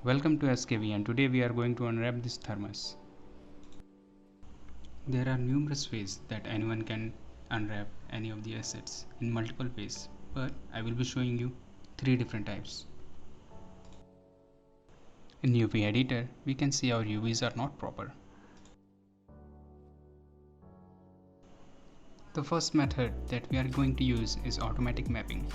Welcome to SKV, and today we are going to unwrap this thermos. There are numerous ways that anyone can unwrap any of the assets in multiple ways, but I will be showing you 3 different types. In UV editor, we can see our UVs are not proper. The first method that we are going to use is automatic mapping.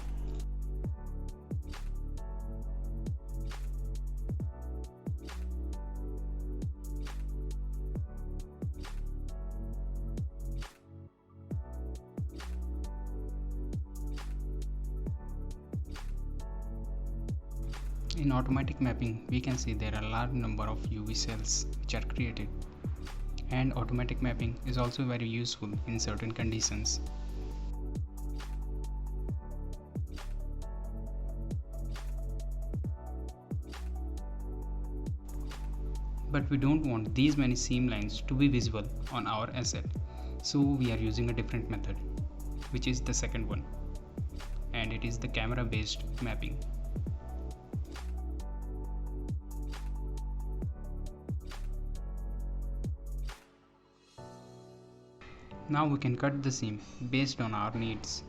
In automatic mapping, we can see there are a large number of UV cells which are created, and automatic mapping is also very useful in certain conditions. But we don't want these many seam lines to be visible on our asset, so we are using a different method, which is the second one, and it is the camera based mapping. Now we can cut the seam based on our needs.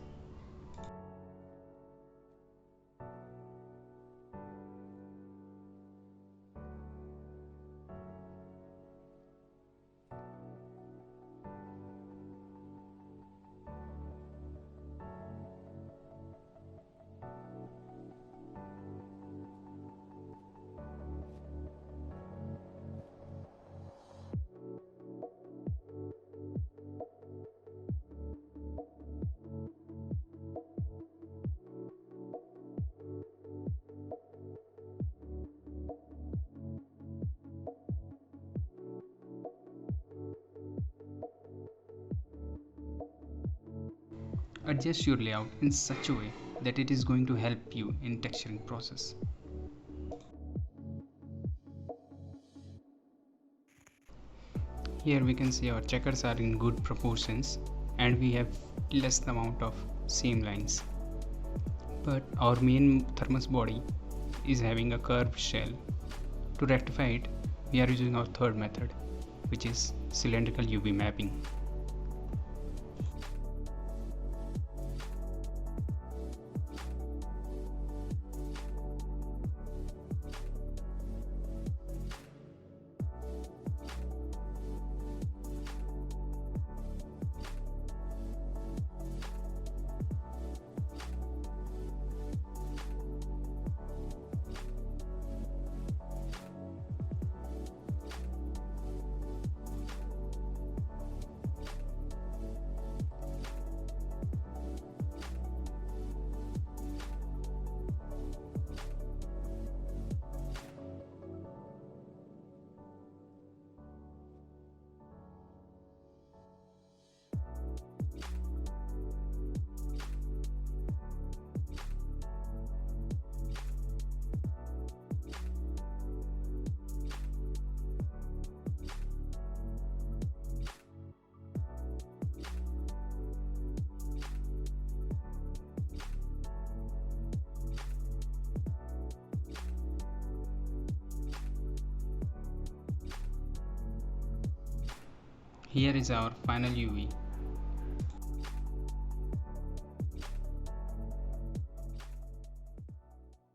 Adjust your layout in such a way that it is going to help you in texturing process. Here we can see our checkers are in good proportions and we have less amount of seam lines. But our main thermos body is having a curved shell. To rectify it, we are using our third method, which is cylindrical UV mapping. Here is our final UV.